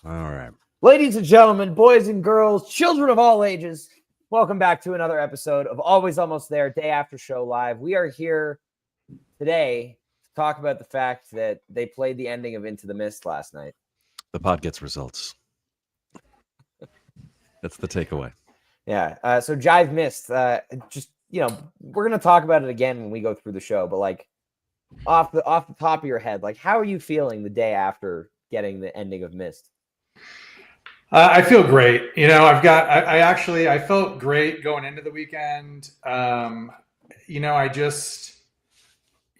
All right. Ladies and gentlemen, boys and girls, children of all ages, welcome back to another episode of Always Almost There, Day After Show Live. We are here today to talk about the fact that they played the ending of Into the Mist last night. The pod gets results. That's the takeaway. Yeah. So Jive missed. We're gonna talk about it again when we go through the show. But like, off the top of your head, like, how are you feeling the day after getting the ending of Mist? I feel great. I felt great going into the weekend. I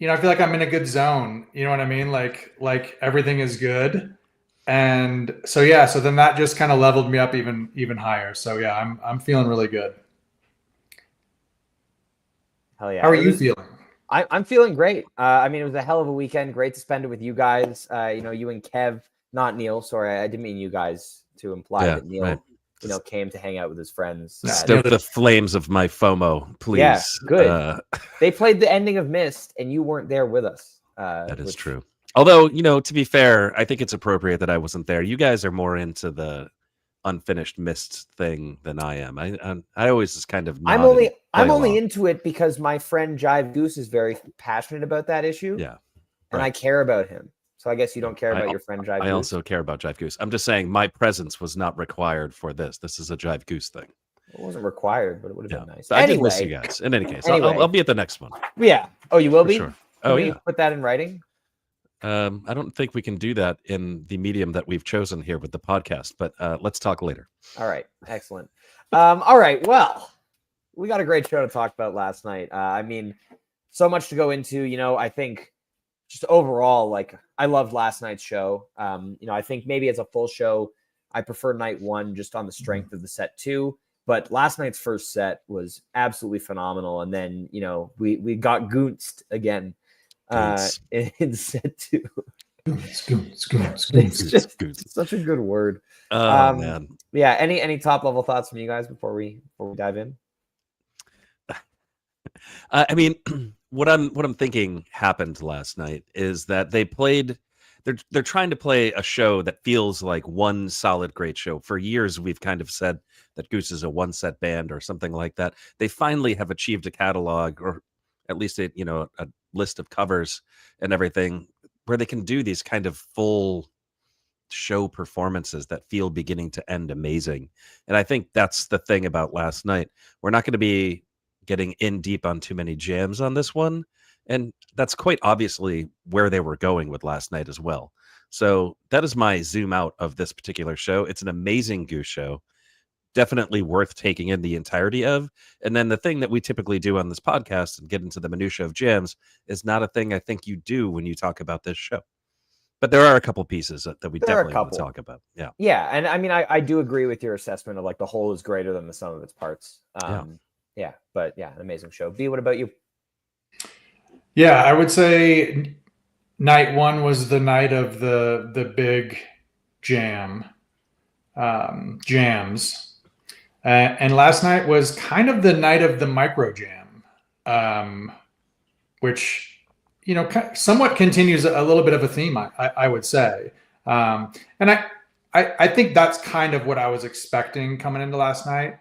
feel like I'm in a good zone. You know what I mean? Like everything is good. And so then that just kind of leveled me up even higher. So yeah, I'm feeling really good. Hell yeah. How are you feeling? I'm feeling great. It was a hell of a weekend. Great to spend it with you guys. You and Kev, not Neil. Sorry, I didn't mean you guys to imply that Neil, right. Came to hang out with his friends. Stoke the flames of my FOMO, please. Yeah, good. They played the ending of Mist, and you weren't there with us. That is true. Although, to be fair, I think it's appropriate that I wasn't there. You guys are more into the unfinished Mist thing than I am. I always just kind of I'm only into it because my friend Jive Goose is very passionate about that issue. Yeah. And I care about him. So I guess you don't care about your friend Jive Goose. I also care about Jive Goose. I'm just saying my presence was not required for this. This is a Jive Goose thing. It wasn't required, but it would have been nice. But I did miss you guys. In any case, I'll be at the next one. Yeah. Oh, you will be? Sure. Can we put that in writing? I don't think we can do that in the medium that we've chosen here with the podcast, but let's talk later. All right. Excellent. All right. Well, we got a great show to talk about last night. So much to go into. I think just overall, like, I loved last night's show. I think maybe as a full show, I prefer night one just on the strength of the set two. But last night's first set was absolutely phenomenal. And then, we got goonsed again in set two. Goons. It's such a good word. Oh, man. Yeah. Any top level thoughts from you guys before we dive in? What I'm thinking happened last night is that they played. They're trying to play a show that feels like one solid great show. For years, we've kind of said that Goose is a one set band or something like that. They finally have achieved a catalog, or at least a list of covers and everything, where they can do these kind of full show performances that feel beginning to end amazing. And I think that's the thing about last night. We're not going to be getting in deep on too many jams on this one. And that's quite obviously where they were going with last night as well. So that is my zoom out of this particular show. It's an amazing Goose show. Definitely worth taking in the entirety of. And then the thing that we typically do on this podcast and get into the minutia of jams is not a thing I think you do when you talk about this show. But there are a couple pieces that we definitely want to talk about. Yeah. Yeah. And I do agree with your assessment of like the whole is greater than the sum of its parts. But an amazing show. B, what about you? Yeah, I would say night one was the night of the big jams. And last night was kind of the night of the micro jam, which, somewhat continues a little bit of a theme, I would say. And I think that's kind of what I was expecting coming into last night.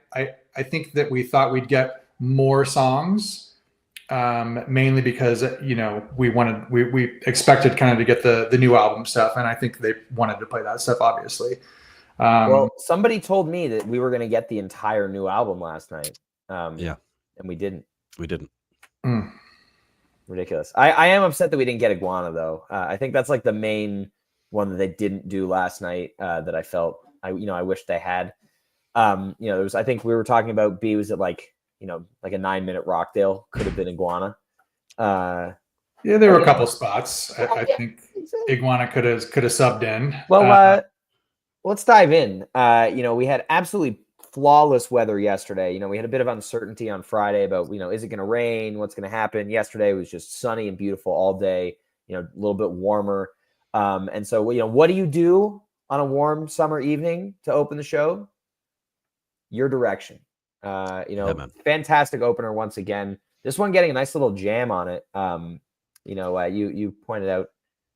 I think that we thought we'd get more songs, mainly because, we expected kind of to get the new album stuff. And I think they wanted to play that stuff, obviously. Well, somebody told me that we were going to get the entire new album last night. And we didn't. Ridiculous. I am upset that we didn't get Iguana, though. I think that's like the main one that they didn't do last night that I felt I wish they had. There was, I think we were talking about B, was it like a 9-minute Rockdale could have been Iguana. There were a couple spots. I think Iguana could have subbed in. Well, let's dive in. We had absolutely flawless weather yesterday. We had a bit of uncertainty on Friday about, is it going to rain? What's going to happen? Yesterday was just sunny and beautiful all day, a little bit warmer. And so, what do you do on a warm summer evening to open the show? Your Direction. Fantastic opener once again. This one getting a nice little jam on it. You pointed out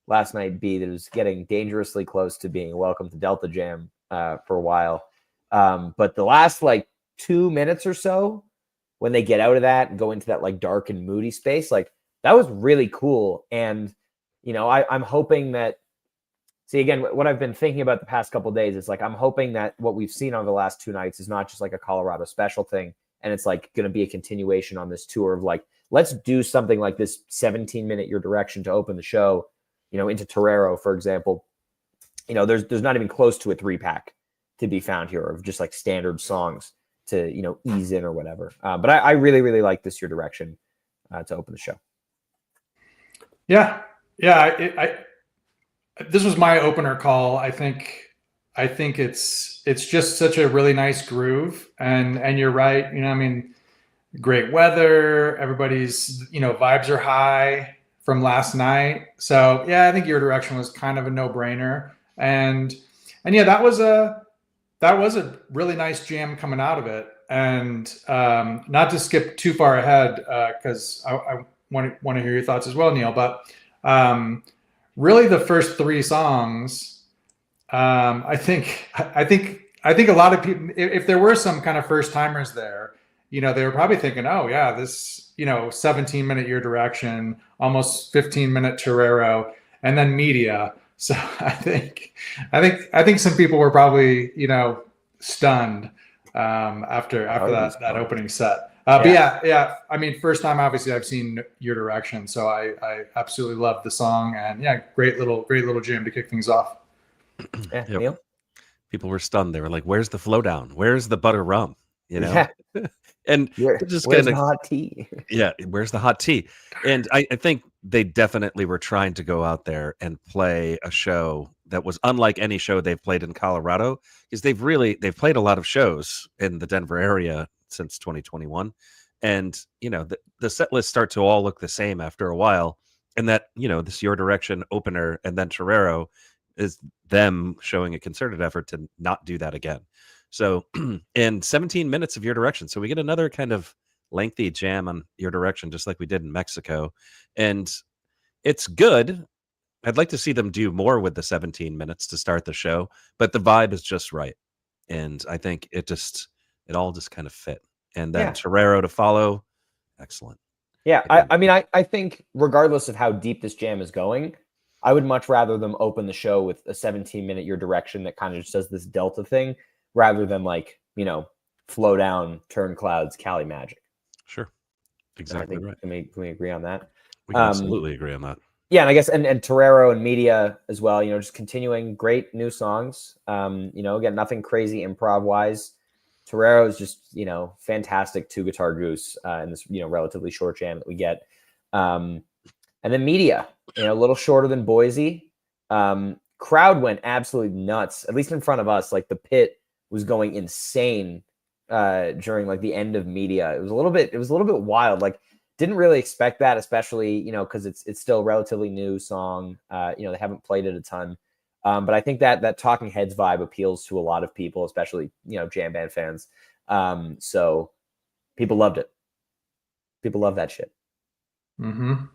last night be that it was getting dangerously close to being Welcome to Delta Jam for a while. But the last like 2 minutes or so, when they get out of that and go into that like dark and moody space, like that was really cool. And, you know, I'm hoping that, see, again, what I've been thinking about the past couple of days is like, I'm hoping that what we've seen on the last 2 nights is not just like a Colorado special thing. And it's like going to be a continuation on this tour of like, let's do something like this 17-minute Your Direction to open the show, you know, into Torero, for example. You know, there's not even close to a 3-pack to be found here of just like standard songs to, you know, ease in or whatever. But I really, really like this Your Direction to open the show. Yeah. This was my opener call. I think it's just such a really nice groove, and you're right. You know, I mean, great weather. Everybody's, you know, vibes are high from last night. So yeah, I think Your Direction was kind of a no-brainer, and yeah, that was a really nice jam coming out of it. And not to skip too far ahead, because I want to hear your thoughts as well, Neil. But really, the first 3 songs, I think a lot of people, if there were some kind of first timers there, you know, they were probably thinking, oh yeah, this, you know, 17-minute Your Direction, almost 15-minute Torero, and then Media. So I think some people were probably, you know, stunned after that opening set. But yeah. I mean, first time obviously I've seen Your Direction, so I absolutely love the song, and yeah, great little jam to kick things off. Yeah, yep. Neil? People were stunned. They were like, "Where's the flow down? Where's the butter rum?" You know, and just where's the hot tea? Yeah, where's the hot tea? And I think they definitely were trying to go out there and play a show that was unlike any show they've played in Colorado, because they've played a lot of shows in the Denver area since 2021, and you know the set lists start to all look the same after a while, and that, you know, this Your Direction opener and then Torero is them showing a concerted effort to not do that again. So in 17 minutes of Your Direction, so we get another kind of lengthy jam on Your Direction, just like we did in Mexico, and it's good. I'd like to see them do more with the 17 minutes to start the show, but the vibe is just right, and I think it all just kind of fit. And then Torero to follow, excellent. Yeah, I mean, I think regardless of how deep this jam is going, I would much rather them open the show with a 17-minute Your Direction that kind of just does this Delta thing, rather than like, you know, Flow Down, Turn Clouds, Cali Magic. Sure, exactly right. Can we agree on that? We can absolutely agree on that. Yeah, and I guess and Torero and Media as well. You know, just continuing great new songs. You know, again, nothing crazy improv wise. Torero is just, you know, fantastic 2-guitar Goose in this, you know, relatively short jam that we get. And then Media, you know, a little shorter than Boise. Crowd went absolutely nuts, at least in front of us. Like the pit was going insane during like the end of Media. It was a little bit wild. Like, didn't really expect that, especially, you know, because it's still a relatively new song. You know, they haven't played it a ton. But I think that Talking Heads vibe appeals to a lot of people, especially, you know, jam band fans. So people loved it. People love that shit. Mm-hmm.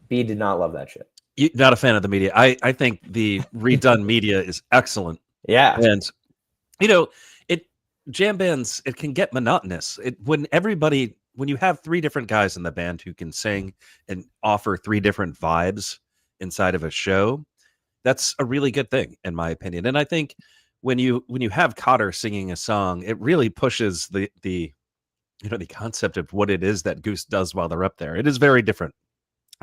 B did not love that shit. You're not a fan of the Media. I think the redone Media is excellent. Yeah. And, you know, jam bands, it can get monotonous. When you have 3 different guys in the band who can sing and offer 3 different vibes inside of a show, that's a really good thing, in my opinion. And I think when you have Cotter singing a song, it really pushes the you know, the concept of what it is that Goose does while they're up there. It is very different,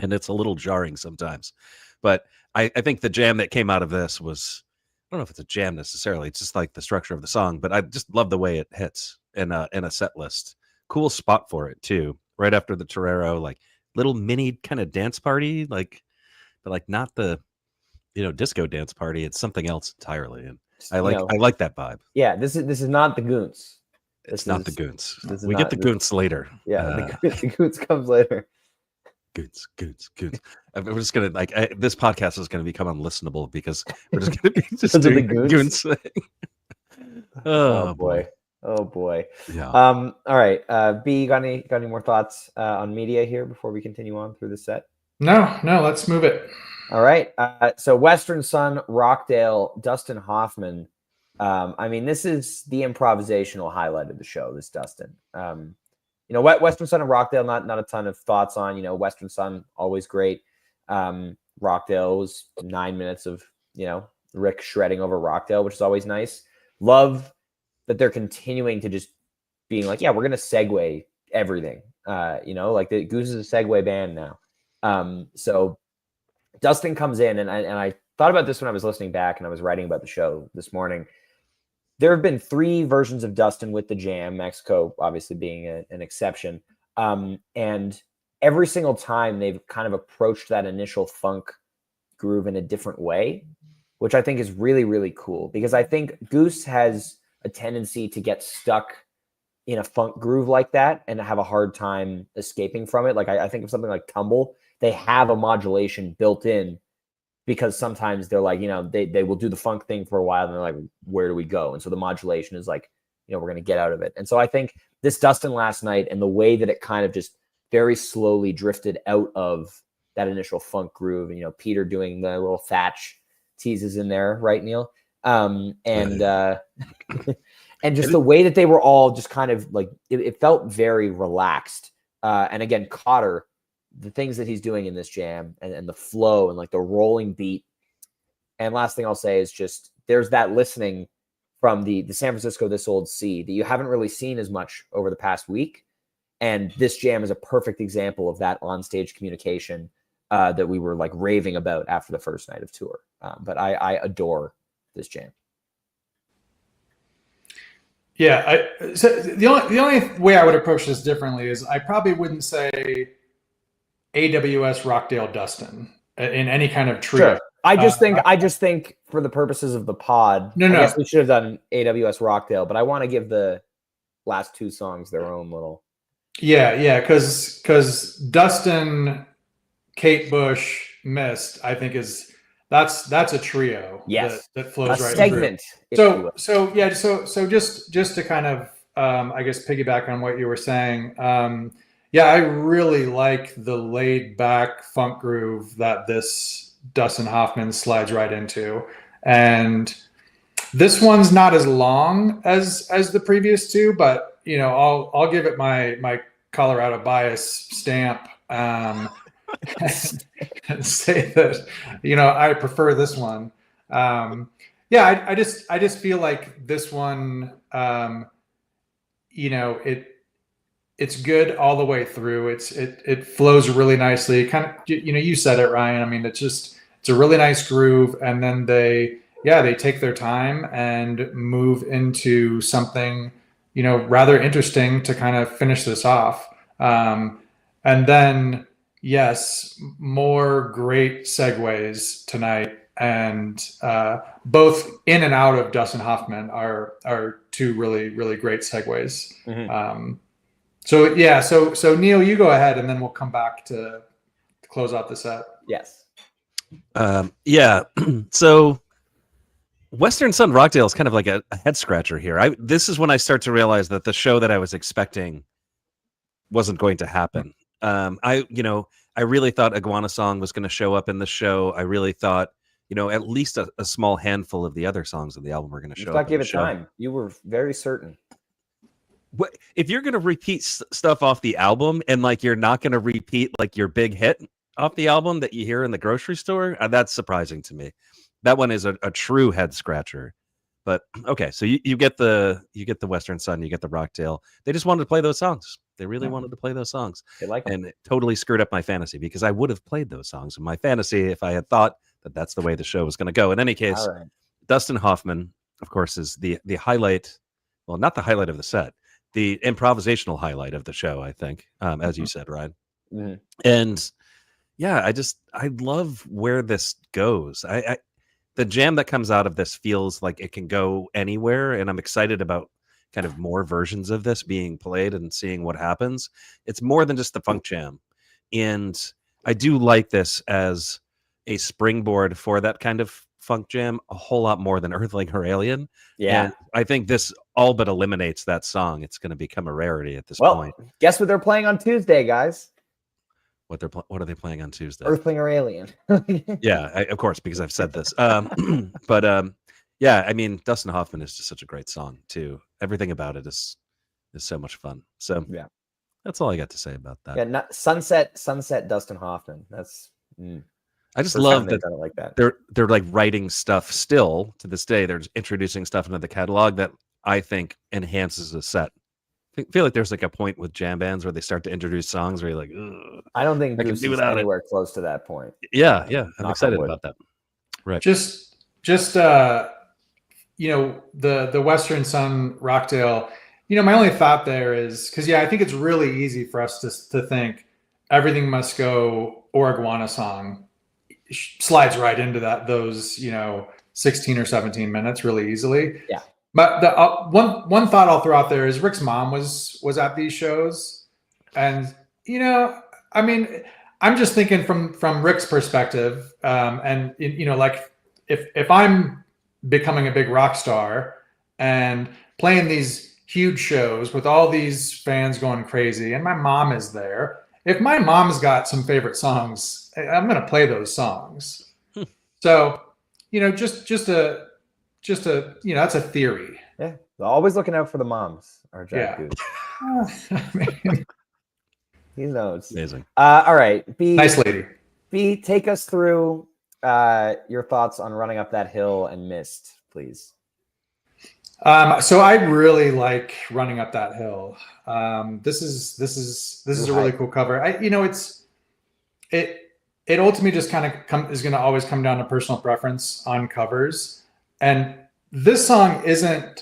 and it's a little jarring sometimes. But I think the jam that came out of this was, I don't know if it's a jam necessarily, it's just like the structure of the song, but I just love the way it hits in a set list. Cool spot for it too, right after the Torero, like little mini kind of dance party, like, but like not the, you know, disco dance party. It's something else entirely, and I like that vibe. Yeah, this is not the Goons. It's not the Goons. We get the Goons later. Yeah, the Goons comes later. Goons. We're just gonna this podcast is gonna become unlistenable because we're just gonna be just doing the Goons thing. Oh boy. Yeah. All right. B, got any more thoughts on Media here before we continue on through the set? No, let's move it. All right. So Western Sun, Rockdale, Dustin Hoffman. I mean, this is the improvisational highlight of the show, this Dustin. Western Sun and Rockdale, not a ton of thoughts on. Western Sun, always great. Rockdale was 9 minutes of, Rick shredding over Rockdale, which is always nice. Love that they're continuing to just being like, yeah, we're going to segue everything. Like the Goose is a segue band now. So Dustin comes in, and I thought about this when I was listening back and I was writing about the show this morning. There have been 3 versions of Dustin with the jam, Mexico obviously being an exception. And every single time they've kind of approached that initial funk groove in a different way, which I think is really, really cool, because I think Goose has a tendency to get stuck in a funk groove like that and have a hard time escaping from it. Like I think of something like Tumble, they have a modulation built in, because sometimes they're like, they will do the funk thing for a while and they're like, where do we go? And so the modulation is like, we're going to get out of it. And so I think this Dustin last night, and the way that it kind of just very slowly drifted out of that initial funk groove, and, Peter doing the little Thatch teases in there, right, Neil? And just the way that they were all just kind of like, it felt very relaxed. And again, Cotter, the things that he's doing in this jam, and the flow and like the rolling beat. And last thing I'll say is just, there's that listening from the San Francisco This Old Sea that you haven't really seen as much over the past week. And this jam is a perfect example of that onstage communication that we were like raving about after the first night of tour. But I adore this jam. Yeah, so the only way I would approach this differently is I probably wouldn't say AWS Rockdale Dustin in any kind of trio. Sure. I just think for the purposes of the pod, I guess we should have done AWS Rockdale, but I want to give the last 2 songs their own little. Yeah, because Dustin, Kate Bush, Mist, I think that's a trio. Yes, that flows right segment. Through. So just to kind of I guess piggyback on what you were saying. Yeah, I really like the laid back funk groove that this Dustin Hoffman slides right into. And this one's not as long as the previous 2, but I'll give it my Colorado bias stamp and say that I prefer this one. Yeah, I just feel like this one it's good all the way through. It flows really nicely. Kind of, you said it, Ryan. I mean, it's a really nice groove, and then they take their time and move into something, rather interesting to kind of finish this off. And then, yes, more great segues tonight, and both in and out of Dustin Hoffman are 2 really, really great segues. Mm-hmm. So Neil, you go ahead, and then we'll come back to close out the set. Yes. Yeah. So Western Sun Rockdale is kind of like a head scratcher here. This is when I start to realize that the show that I was expecting wasn't going to happen. I really thought Iguana Song was going to show up in the show. I really thought, at least a small handful of the other songs of the album were going to show up. Give it time. You were very certain. What if you're going to repeat stuff off the album, and like you're not going to repeat like your big hit off the album that you hear in the grocery store? That's surprising to me. That one is a true head scratcher. But okay, so you get the Western Sun, you get the Rockdale. They just wanted to play those songs. They really wanted to play those songs. They like them. And it totally screwed up my fantasy, because I would have played those songs in my fantasy if I had thought that that's the way the show was going to go. In any case, right. Dustin Hoffman, of course, is the highlight. Well, not the highlight of the set, the improvisational highlight of the show, I think, as you said, Ryan. Mm-hmm. And yeah, I love where this goes. The jam that comes out of this feels like it can go anywhere, and I'm excited about kind of more versions of this being played and seeing what happens. It's more than just the funk jam. And I do like this as a springboard for that kind of funk jam a whole lot more than Earthling or Alien. Yeah. And I think this all but eliminates that song. It's going to become a rarity at this point. Guess what they're playing on Tuesday, guys? what are they playing on Tuesday? Earthling or Alien? Yeah, of course, because I've said this. But yeah, I mean, Dustin Hoffman is just such a great song too. Everything about it is so much fun. So Yeah, that's all I got to say about that. yeah. Not Sunset, Dustin Hoffman. That's I just first love time they've that done it like that. they're like writing stuff still to this day. They're just introducing stuff into the catalog that I think enhances the set. I feel like there's like a point with jam bands where they start to introduce songs where you're like, ugh, I don't think I can Goose do is without it. anywhere close to that point. Yeah, I'm Knock on excited wood. about that. Right. Just you know, the Western Sun Rockdale, you know, my only thought there is because I think it's really easy for us to think Everything Must Go or Iguana Song slides right into those 16 or 17 minutes really easily. Yeah. But the one thought I'll throw out there is Rick's mom was at these shows, and I mean, I'm just thinking from Rick's perspective, and like if I'm becoming a big rock star and playing these huge shows with all these fans going crazy, and my mom is there. If my mom's got some favorite songs, I'm going to play those songs. So, just a that's a theory. Yeah, always looking out for the moms. Our Jack Goose. He knows. Amazing. All right, B. Nice lady. B, take us through your thoughts on Running Up That Hill and Mist, please. So I really like Running Up That Hill. This is a really cool cover. It ultimately just kind of is going to always come down to personal preference on covers. And this song is in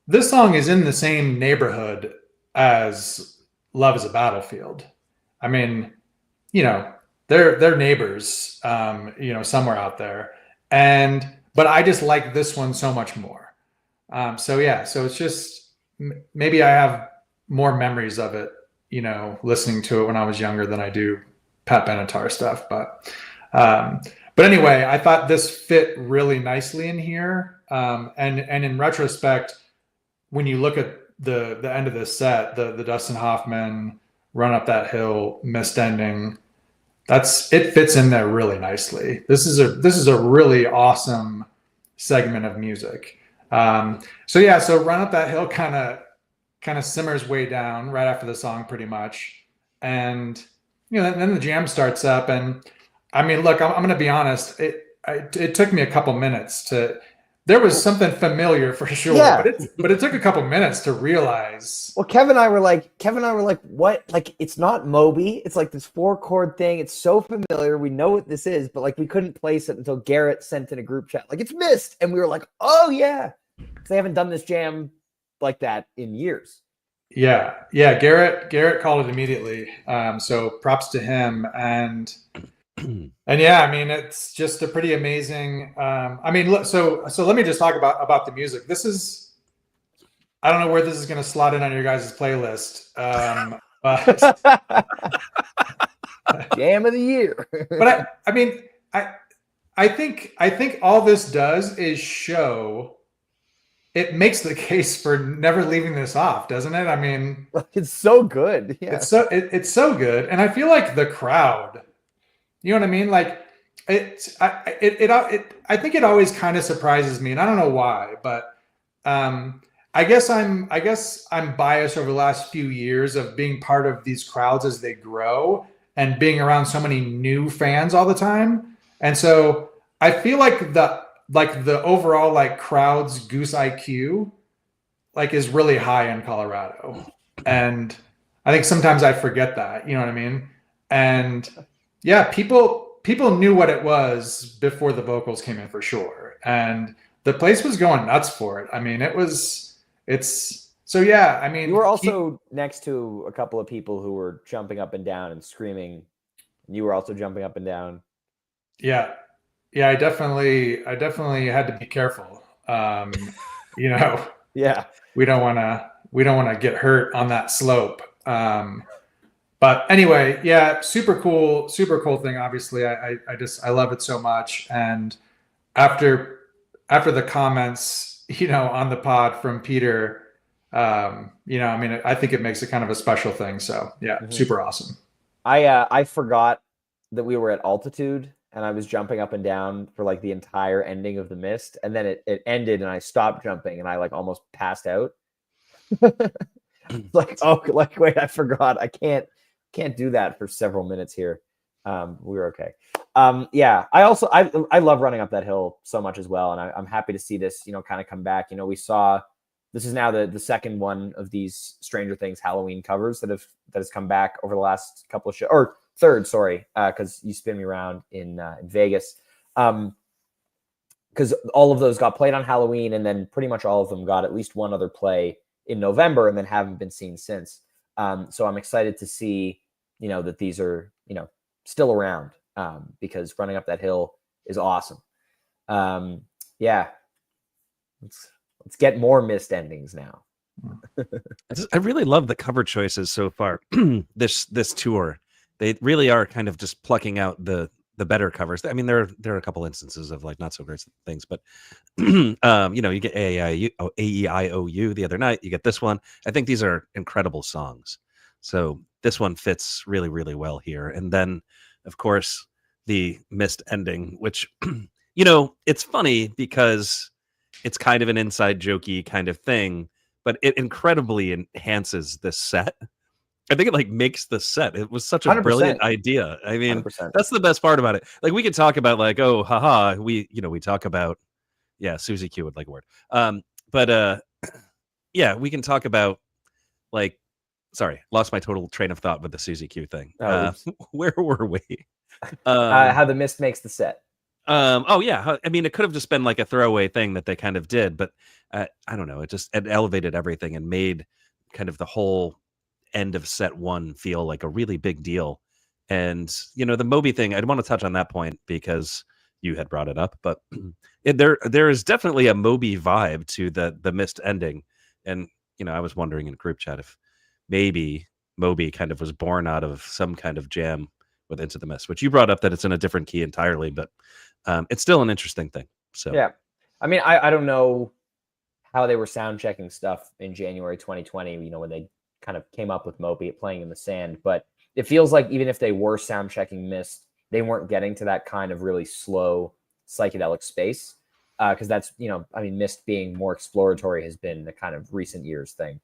the same neighborhood as Love Is a Battlefield. I mean, they're neighbors, somewhere out there. But I just like this one so much more. So it's just, maybe I have more memories of it, listening to it when I was younger than I do Pat Benatar stuff. But anyway, I thought this fit really nicely in here. And in retrospect, when you look at the end of this set, the Dustin Hoffman Run Up That Hill Mist ending, it fits in there really nicely. This is a really awesome segment of music. So Run Up That Hill kind of simmers way down right after the song pretty much. And then the jam starts up, and I mean, look, I'm going to be honest. It took me a couple minutes there was something familiar for sure, but it took a couple minutes to realize. Well, Kevin and I were like, what? Like, it's not Moby. It's like this 4-chord thing. It's so familiar. We know what this is, but like, we couldn't place it until Garrett sent in a group chat. Like, it's Mist. And we were like, oh yeah. Because they haven't done this jam like that in years. Yeah. Garrett called it immediately. So props to him. And yeah, I mean, it's just a pretty amazing. I mean, look, so let me just talk about the music. This is, I don't know where this is going to slot in on your guys' playlist. But Jam of the year. But I think all this does is show. It makes the case for never leaving this off, doesn't it? I mean, it's so good. Yeah, it's so good, and I feel like the crowd. You know what I mean? Like I think it always kind of surprises me, and I don't know why, but I guess I'm biased over the last few years of being part of these crowds as they grow and being around so many new fans all the time, and so I feel like the overall like crowd's Goose IQ is really high in Colorado, and I think sometimes I forget that. You know what I mean? And yeah, people knew what it was before the vocals came in for sure. And the place was going nuts for it. I mean, I mean, you were also next to a couple of people who were jumping up and down and screaming. And you were also jumping up and down. Yeah. I definitely had to be careful. Yeah. We don't want to get hurt on that slope. But anyway, yeah, super cool thing. Obviously, I love it so much. And after the comments, on the pod from Peter, I mean, I think it makes it kind of a special thing. So yeah, super awesome. I forgot that we were at altitude, and I was jumping up and down for like the entire ending of the Mist, and then it ended, and I stopped jumping, and I like almost passed out. Like, oh, like wait, I forgot. I can't do that for several minutes here. We were okay. Yeah, I love running up that hill so much as well, and I'm happy to see this, kind of come back. We saw this is now the second one of these Stranger Things Halloween covers that has come back over the last couple of shows, or third, sorry, because you spin me around in Vegas. Because all of those got played on Halloween, and then pretty much all of them got at least one other play in November, and then haven't been seen since. So I'm excited to see, that these are, still around, because running up that hill is awesome. Yeah, let's get more Mist endings now. I really love the cover choices so far. This tour, they really are kind of just plucking out the better covers. I mean, there are a couple instances of like not so great things, but you get AEIOU the other night. You get this one. I think these are incredible songs. So this one fits really, really well here. And then, of course, the Mist ending, which it's funny because it's kind of an inside jokey kind of thing, but it incredibly enhances this set. I think it like makes the set. It was such a 100%. brilliant idea. I mean, 100%. that's the best part about it. Like we could talk about like, oh, haha, we talk about, yeah, Susie Q would like a word. But yeah, we can talk about like, sorry, lost my total train of thought with the Susie Q thing. Where were we? How the Mist makes the set. Oh yeah, I mean, it could have just been like a throwaway thing that they kind of did, but I don't know. It elevated everything and made kind of the whole end of set one feel like a really big deal. And the Moby thing, I want to touch on that point because you had brought it up, but there is definitely a Moby vibe to the Mist ending. And I was wondering in group chat if maybe Moby kind of was born out of some kind of jam with Into the Mist, which you brought up that it's in a different key entirely, but it's still an interesting thing. So yeah, I mean, I don't know how they were sound checking stuff in January 2020, when they kind of came up with Moby playing in the sand, but it feels like even if they were sound checking Mist, they weren't getting to that kind of really slow psychedelic space, because that's I mean, Mist being more exploratory has been the kind of recent years thing,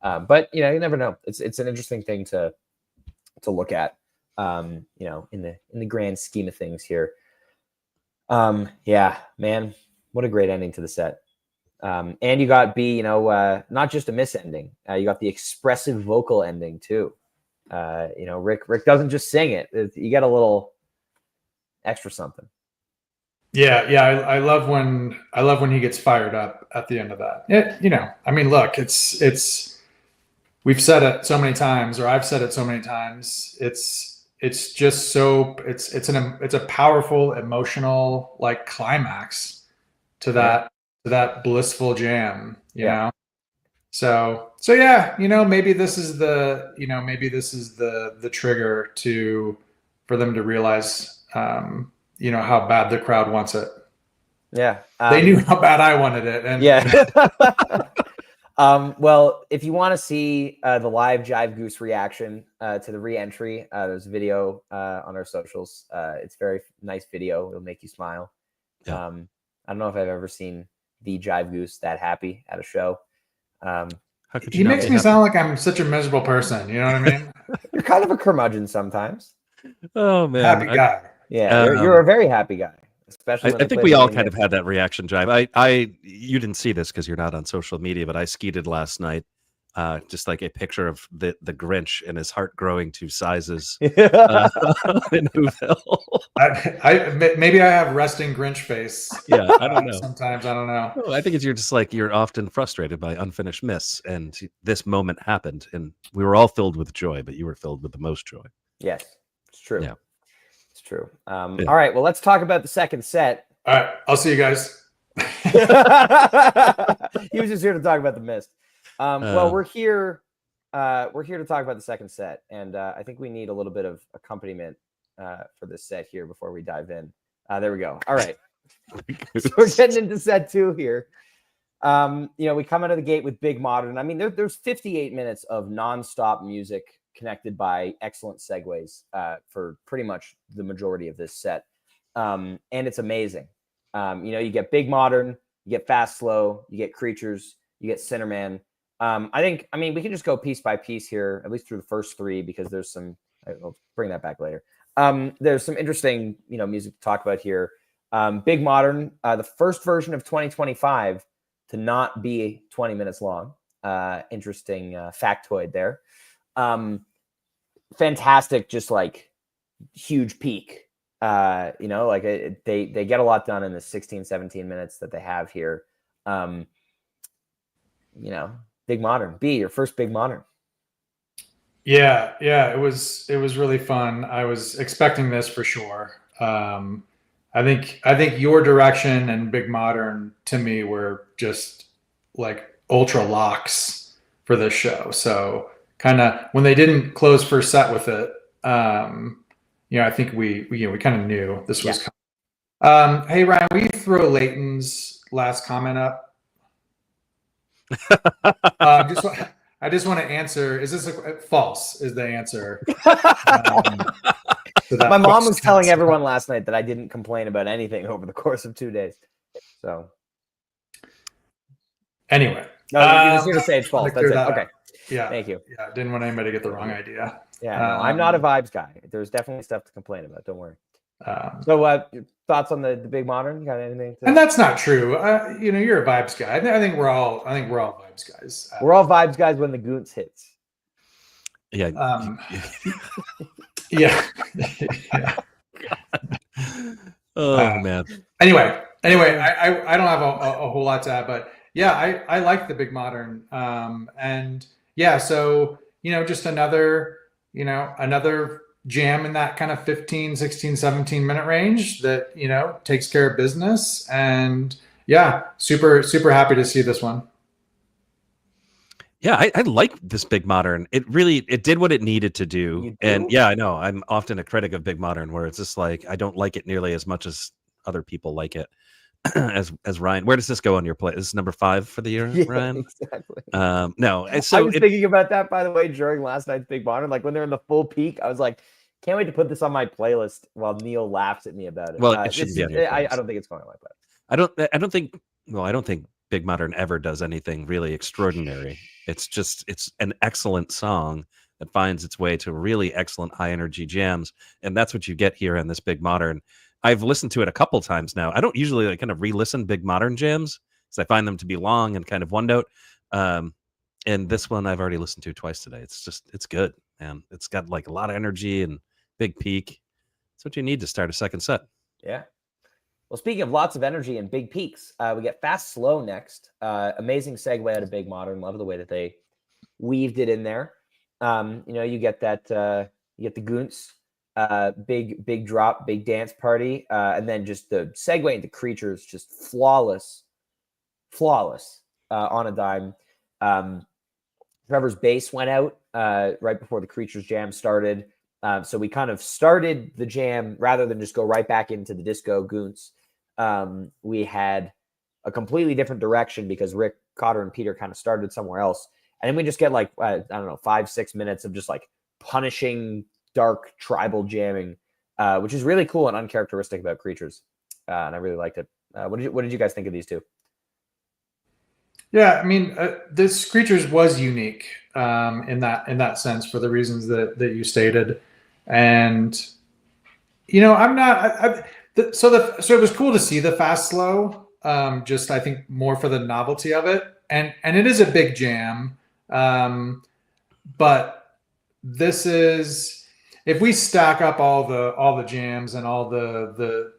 but you never know. It's an interesting thing to look at, in the grand scheme of things here. Yeah, man, what a great ending to the set. And you got B, not just a Miss ending. You got the expressive vocal ending too. Rick doesn't just sing it. You get a little extra something. Yeah. I love when he gets fired up at the end of that. I mean, look, it's we've said it so many times, or I've said it so many times. It's just so it's a powerful emotional like climax to that blissful jam, you know. So yeah, maybe this is the trigger for them to realize how bad the crowd wants it. Yeah. They knew how bad I wanted it. And yeah. Well, if you want to see the live Jive Goose reaction to the re-entry, there's a video on our socials. It's a very nice video. It'll make you smile. Yeah. I don't know if I've ever seen the Jive Goose that happy at a show. He makes me sound like I'm such a miserable person. You know what I mean? You're kind of a curmudgeon sometimes. Oh man, happy guy. Yeah, you're a very happy guy. Especially, I think we all kind of had that reaction, Jive. You didn't see this because you're not on social media, but I skeeted last night. Just like a picture of the Grinch and his heart growing to sizes in Whoville. Maybe I have resting Grinch face. Yeah, I don't know. Sometimes I don't know. No, I think you're often frustrated by unfinished Mists, and this moment happened, and we were all filled with joy, but you were filled with the most joy. Yes, it's true. Yeah, it's true. All right, well, let's talk about the second set. All right, I'll see you guys. He was just here to talk about the Mist. Well, we're here to talk about the second set, and I think we need a little bit of accompaniment for this set here before we dive in. There we go. All right. So we're getting into set two here. We come out of the gate with Big Modern. I mean, there's 58 minutes of nonstop music connected by excellent segues for pretty much the majority of this set. And it's amazing. You get Big Modern, you get Fast Slow, you get Creatures, you get Cinnamon. I mean, we can just go piece by piece here, at least through the first three, because there's some, I'll bring that back later. There's some interesting, music to talk about here. Big Modern, the first version of 2025 to not be 20 minutes long. Interesting factoid there. Fantastic, just like huge peak. They get a lot done in the 16, 17 minutes that they have here. Big Modern. B, your first Big Modern. Yeah, it was really fun. I was expecting this for sure. I think your direction and Big Modern to me were just like ultra locks for this show. So kind of when they didn't close first set with it, I think we kind of knew this was coming. Hey Ryan, will you throw Leighton's last comment up? I just want to answer. Is this false? Is the answer? My mom was telling everyone last night that I didn't complain about anything over the course of 2 days. So anyway, no, you're just going to say it's false. That's it. Okay. Yeah. Thank you. Yeah. Didn't want anybody to get the wrong idea. Yeah. No, I'm not a vibes guy. There's definitely stuff to complain about. Don't worry. Your thoughts on the Big Modern? You got anything? And that's not true. You're a vibes guy. I think we're all vibes guys. We're all vibes guys when the Goose hits. Yeah. Yeah. Oh man. Anyway, I don't have a whole lot to add, but yeah, I like the Big Modern. And yeah, so just another jam in that kind of 15, 16, 17 minute range that, takes care of business. And yeah, super, super happy to see this one. Yeah, I like this Big Modern. It did what it needed to do. And yeah, I know I'm often a critic of Big Modern where it's just like, I don't like it nearly as much as other people like it. as Ryan, where does this go on your play? This is number 5 for the year, Ryan? Exactly. No. So I was thinking about that, by the way, during last night's Big Modern, like when they're in the full peak, I was like, can't wait to put this on my playlist while Neil laughs at me about it. Well, it shouldn't be on your playlist. I don't think it's going on my playlist. I don't think Big Modern ever does anything really extraordinary. It's an excellent song that finds its way to really excellent high energy jams. And that's what you get here in this Big Modern. I've listened to it a couple times now. I don't usually kind of re-listen Big Modern jams because I find them to be long and kind of one note. And this one I've already listened to twice today. It's good, man. It's got like a lot of energy and big peak. That's what you need to start a second set. Yeah. Well, speaking of lots of energy and big peaks, we get Fast Slow next. Amazing segue out of Big Modern. Love the way that they weaved it in there. You get that, you get the Goose, big drop, big dance party, and then just the segue into Creatures, just flawless on a dime. Trevor's bass went out right before the Creatures jam started. So we kind of started the jam rather than just go right back into the disco Goose. We had a completely different direction because Rick, Cotter, and Peter kind of started somewhere else. And then we just get like, 5-6 minutes of just like punishing, dark, tribal jamming, which is really cool and uncharacteristic about Creatures. And I really liked it. What did you guys think of these two? Yeah, I mean, this Creatures was unique in that sense for the reasons that you stated. And, I'm not... So it was cool to see the Fast Slow, just I think more for the novelty of it. And it is a big jam. But this is... If we stack up all the jams and all the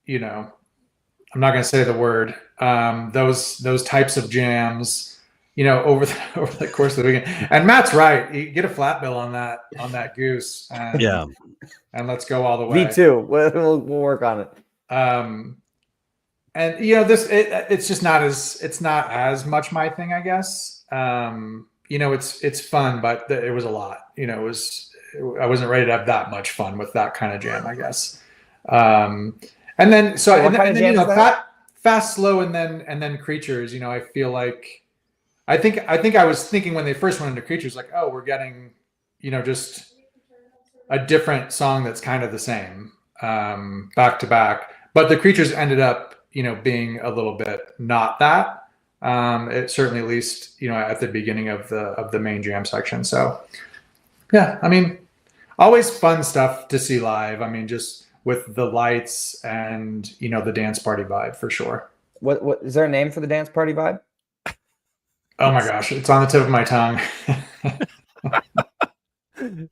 I'm not going to say the word, those types of jams, over the course of the weekend. And Matt's right. You get a flat bill on that Goose. Yeah. And let's go all the way. Me too. We'll work on it. And it's just not as much my thing, I guess. It's fun, but it was a lot. I wasn't ready to have that much fun with that kind of jam, I guess. And then Fast Slow and then Creatures, I feel like I think I was thinking when they first went into Creatures, like, oh, we're getting just a different song that's kind of the same back to back. But the Creatures ended up, being a little bit not that. It certainly, at least, at the beginning of the main jam section. So, yeah, I mean, always fun stuff to see live. I mean, just with the lights and, the dance party vibe for sure. What is there a name for the dance party vibe? Oh my gosh, it's on the tip of my tongue.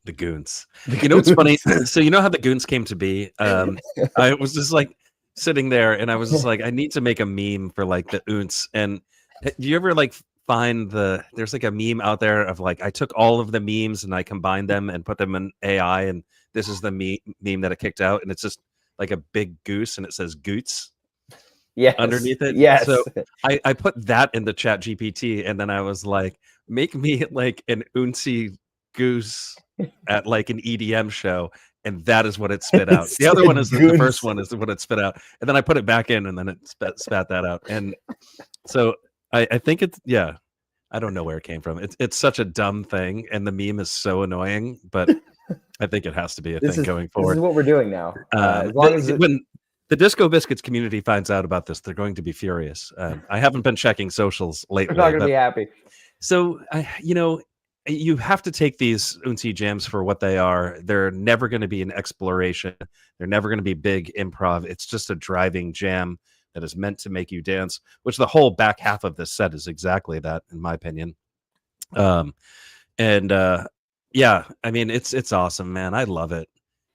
The Goons. You know what's funny? So how the Goons came to be? I was just like sitting there, and I was just like, I need to make a meme for like the Oonts. And do you ever like find there's like a meme out there of like, I took all of the memes and I combined them and put them in AI, and this is the meme that it kicked out, and it's just like a big goose, and it says Goots. Yes. Underneath it. Yes. So I put that in the chat GPT, and then I was like, make me like an Oontsy goose at like an EDM show, and that is what it spit out. The other one is the first one is what it spit out, and then I put it back in, and then it spat that out. And so I think it's I don't know where it came from. It's such a dumb thing, and the meme is so annoying, but I think it has to be a thing going forward. This is what we're doing now. As long as when the Disco Biscuits community finds out about this, they're going to be furious. I haven't been checking socials lately. They're not going to be happy. So, you have to take these Oontsy jams for what they are. They're never going to be an exploration. They're never going to be big improv. It's just a driving jam that is meant to make you dance, which the whole back half of this set is exactly that, in my opinion. Yeah, I mean, it's awesome, man. I love it.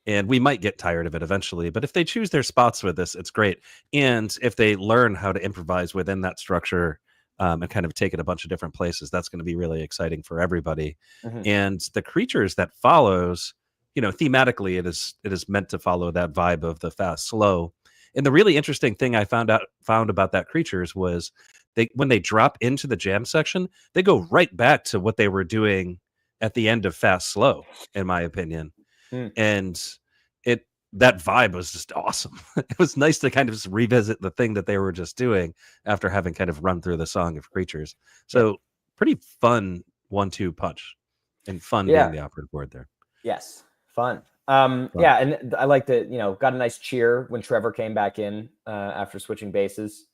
And we might get tired of it eventually, but if they choose their spots with this, it's great. And if they learn how to improvise within that structure and kind of take it a bunch of different places, that's going to be really exciting for everybody. Mm-hmm. And the Creatures that follows, thematically, it is meant to follow that vibe of the fast, slow. And the really interesting thing I found about that Creatures was when they drop into the jam section, they go right back to what they were doing at the end of Fast Slow, in my opinion. And that vibe was just awesome. It was nice to kind of just revisit the thing that they were just doing after having kind of run through the song of Creatures. So pretty fun 1-2 punch, and fun being the operative word there. Yes, fun. Yeah, and I like that, got a nice cheer when Trevor came back in after switching bases.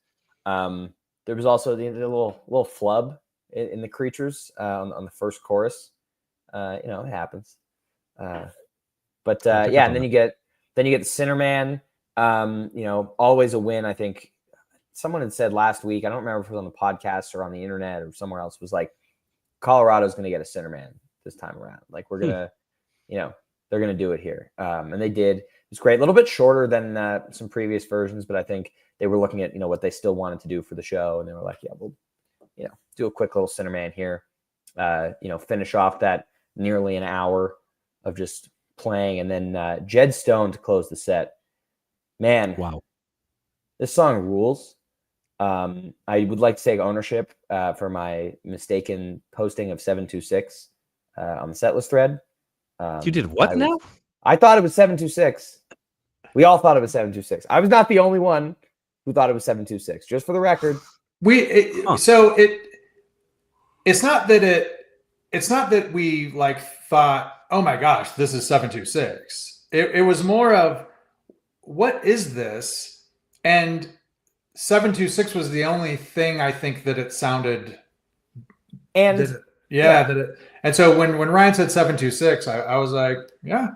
There was also the little flub in the Creatures on the first chorus. It happens. But and then you get the Sinnerman. Always a win. I think someone had said last week, I don't remember if it was on the podcast or on the internet or somewhere else, was like, Colorado's going to get a Sinnerman this time around. Like, we're gonna, they're gonna do it here, and they did. It was great. A little bit shorter than some previous versions, but I think they were looking at what they still wanted to do for the show, and they were like, yeah, we'll do a quick little Sinnerman here. Finish off that nearly an hour of just playing, and then Jed Stone to close the set. Man, wow, this song rules. I would like to take ownership for my mistaken posting of 726 on the setlist thread. You did what now? I thought it was 726. We all thought it was 726. I was not the only one who thought it was 726. Just for the record, So it's not that we like thought, oh my gosh, this is 726. It was more of, what is this? And 726 was the only thing I think that it sounded. And and so when Ryan said 726, I was like, yeah,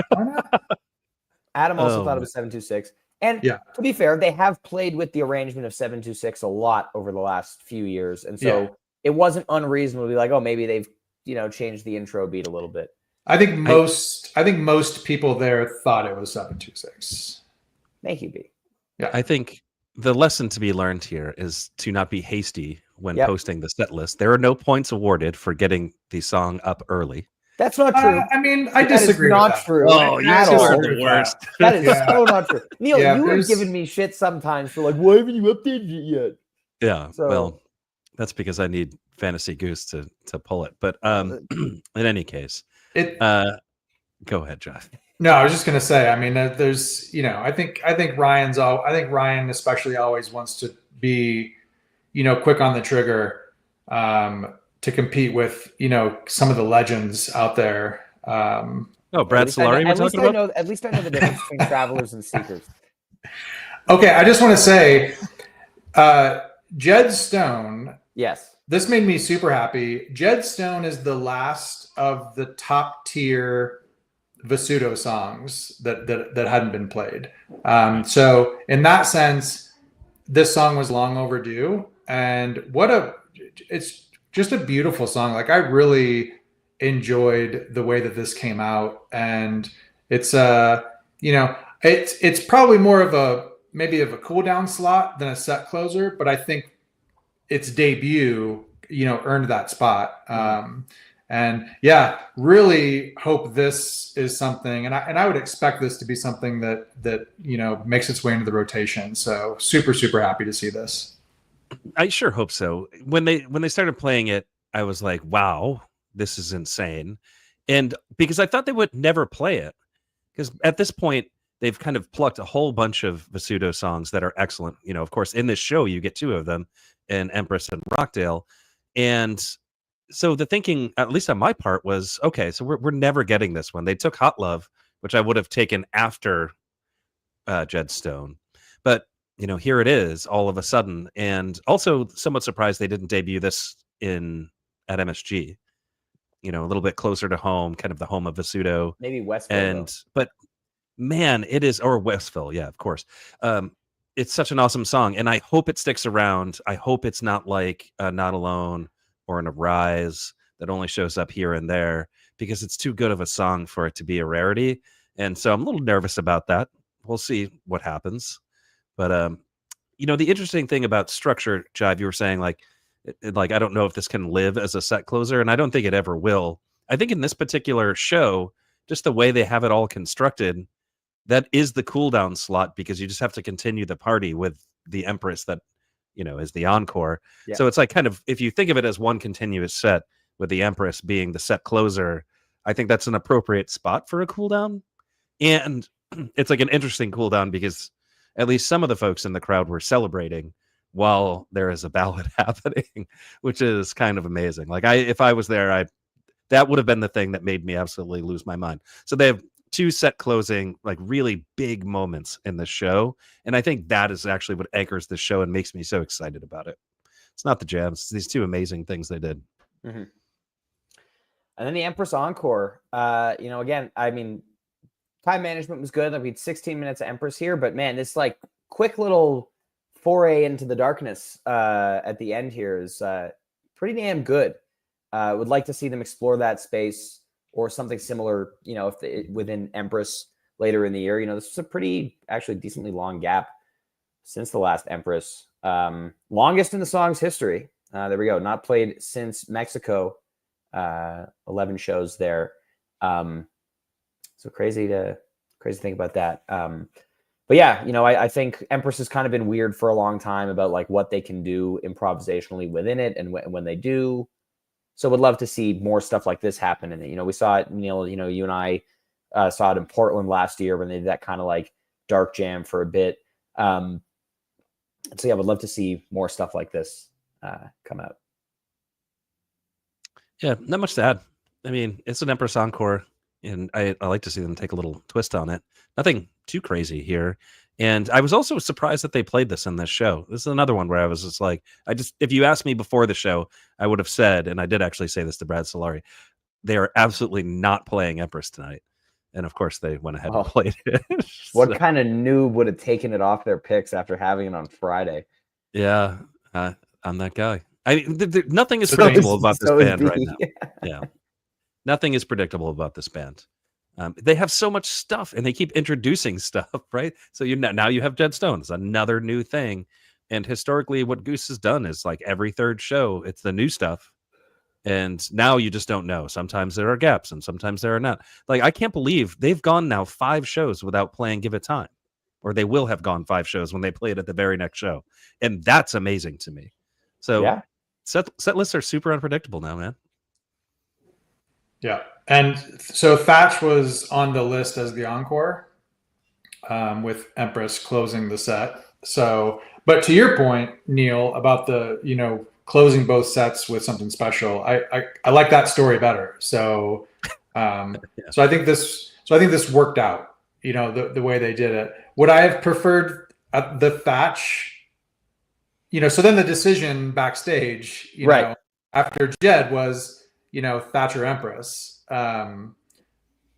why not? Adam also thought it was 726. And to be fair, they have played with the arrangement of 726 a lot over the last few years. And so it wasn't unreasonable to be like, oh, maybe they've, changed the intro beat a little bit. I think most people there thought it was 726. Thank you, B. Yeah. I think the lesson to be learned here is to not be hasty when posting the set list. There are no points awarded for getting the song up early. That's not true. I mean, I disagree. That is not true. Oh, you guys are the worst. That is so not true. Neil, you have given me shit sometimes for like, why haven't you updated it yet? Yeah. So, well, that's because I need Fantasy Goose to pull it. But in any case, go ahead, Jeff. No, I was just going to say, I mean, there's, I think Ryan especially always wants to be, quick on the trigger to to compete with, some of the legends out there. Oh, Brad Solari, we're talking about? At least I know the difference between Travelers and Seekers. Okay, I just want to say, Jed Stone. Yes. This made me super happy. Jed Stone is the last of the top tier Vasudo songs that hadn't been played. So in that sense, this song was long overdue. And it's just a beautiful song. Like, I really enjoyed the way that this came out, and it's it's probably more of a cool down slot than a set closer, but I think its debut earned that spot. And yeah, really hope this is something, and I would expect this to be something that makes its way into the rotation. So super happy to see this. I sure hope so. When they started playing it, I was like, wow, this is insane. And because I thought they would never play it, because at this point they've kind of plucked a whole bunch of Vasudo songs that are excellent. Of course, in this show you get two of them, in Empress and Rockdale. And so the thinking, at least on my part, was, okay, so we're never getting this one. They took Hot Love, which I would have taken after Jed Stone, but here it is all of a sudden. And also somewhat surprised they didn't debut this at MSG, a little bit closer to home, kind of the home of Vasudo. Maybe Westville. But man, it is, or Westville, yeah, of course. It's such an awesome song, and I hope it sticks around. I hope it's not like Not Alone or an Arise that only shows up here and there, because it's too good of a song for it to be a rarity. And so I'm a little nervous about that. We'll see what happens. But the interesting thing about structure, Jive, you were saying, like I don't know if this can live as a set closer, and I don't think it ever will. I think in this particular show, just the way they have it all constructed, that is the cooldown slot, because you just have to continue the party with the Empress that is the encore. Yeah. So it's like, kind of, if you think of it as one continuous set with the Empress being the set closer, I think that's an appropriate spot for a cooldown. And it's like an interesting cooldown because at least some of the folks in the crowd were celebrating while there is a ballad happening, which is kind of amazing. Like, if I was there, that would have been the thing that made me absolutely lose my mind. So they have two set closing, like, really big moments in the show, and I think that is actually what anchors the show and makes me so excited about it. It's not the jams; it's these two amazing things they did. Mm-hmm. And then the Empress Encore. Again, I mean, time management was good. I mean, 16 minutes of Empress here, but man, this like quick little foray into the darkness at the end here is pretty damn good. Would like to see them explore that space or something similar, within Empress later in the year. This was a pretty, actually decently long gap since the last Empress. Longest in the song's history. There we go. Not played since Mexico. 11 shows there. So crazy to think about that. But yeah, I think Empress has kind of been weird for a long time about like what they can do improvisationally within it, and when they do. So would love to see more stuff like this happen. And we saw it, Neil. You and I saw it in Portland last year when they did that kind of like dark jam for a bit. So yeah, I would love to see more stuff like this come out. Yeah, not much to add. I mean, it's an Empress Encore, and I like to see them take a little twist on it. Nothing too crazy here. And I was also surprised that they played this in this show. This is another one where I was just like, if you asked me before the show, I would have said, and I did actually say this to Brad Solari, they are absolutely not playing Empress tonight. And of course, they went ahead and played it. What kind of noob would have taken it off their picks after having it on Friday? Yeah, I'm that guy. Nothing is predictable about this band right now. Yeah. Nothing is predictable about this band. They have so much stuff, and they keep introducing stuff, right? So now you have Jed Stone. It's another new thing. And historically, what Goose has done is like every third show, it's the new stuff. And now you just don't know. Sometimes there are gaps, and sometimes there are not. Like, I can't believe they've gone now 5 shows without playing Give It Time. Or they will have gone 5 shows when they play it at the very next show. And that's amazing to me. So yeah. Set lists are super unpredictable now, man. Yeah. And so Thatch was on the list as the encore, with Empress closing the set. So, but to your point, Neil, about the, closing both sets with something special. I like that story better. So so I think this worked out, the way they did it. Would I have preferred the Thatch? So then the decision backstage, Right. after Jed was, Thatcher Empress.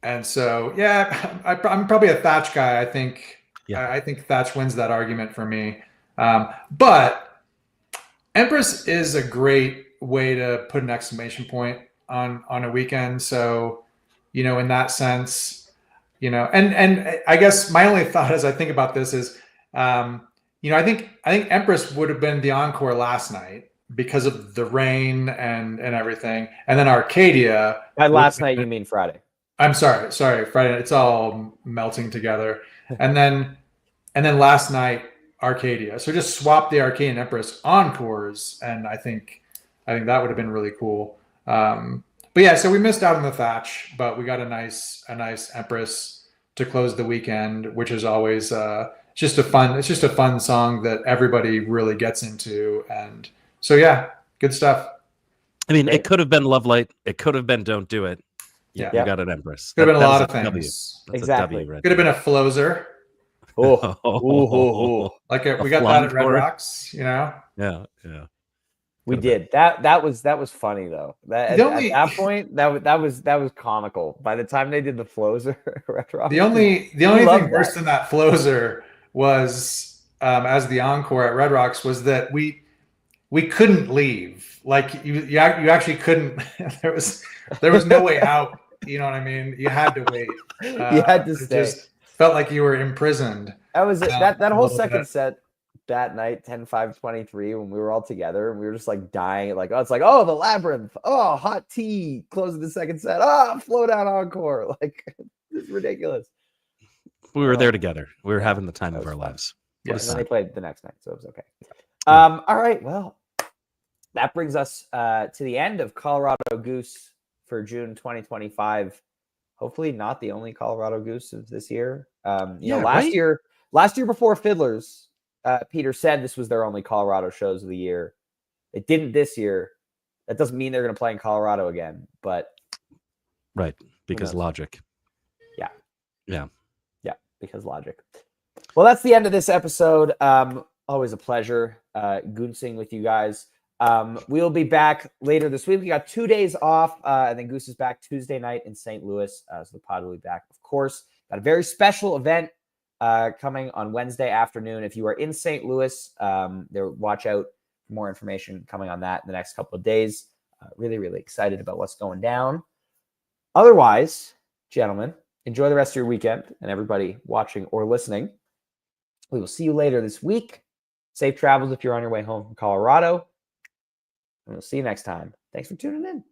And so, yeah, I'm probably a Thatch guy. I think, I think Thatch wins that argument for me. But Empress is a great way to put an exclamation point on a weekend. So, in that sense, and I guess my only thought as I think about this is, I think Empress would have been the encore last night because of the rain and everything, and then Arcadia. By last night, you mean Friday? I'm sorry, Friday. It's all melting together, and then last night Arcadia. So just swap the Arcadia and Empress encores, and I think that would have been really cool. But yeah, so we missed out on the Thatch, but we got a nice Empress to close the weekend, which is always just a fun song that everybody really gets into. And so, yeah, good stuff. I mean, it could have been Love Light. It could have been Don't Do It. Yeah. You got an Empress. Could have been a lot of W. things. That's Exactly. a W right Could have been a Floser. Oh, Like we got that at Red Rocks, Yeah. we did that. That was funny though. At that point, that was comical. By the time they did the flows, the only thing worse than that floser was as the encore at Red Rocks was that we couldn't leave. Like you actually couldn't. There was no way out. You know what I mean? You had to wait. You had to stay. Just felt like you were imprisoned. That was it. That whole second set that night, 10-5-23, when we were all together and we were just like dying. Like, it's like, the Labyrinth. Oh, hot tea. Closing the second set. Flow down encore. Like, it's ridiculous. We were there together. We were having the time of our lives. And then they played the next night, so it was okay. All right. Well, that brings us to the end of Colorado Goose for June 2025. Hopefully not the only Colorado Goose of this year. Last year before Fiddlers, Peter said this was their only Colorado shows of the year. It didn't this year. That doesn't mean they're going to play in Colorado again, but right, because logic. Yeah, because logic. Well, that's the end of this episode. Always a pleasure goonsing with you guys. We'll be back later this week. We got 2 days off, and then Goose is back Tuesday night in St. Louis. So the pod will be back, of course. Got a very special event coming on Wednesday afternoon. If you are in St. Louis, watch out for more information coming on that in the next couple of days. Really, really excited about what's going down. Otherwise, gentlemen, enjoy the rest of your weekend, and everybody watching or listening. We will see you later this week. Safe travels if you're on your way home from Colorado. And we'll see you next time. Thanks for tuning in.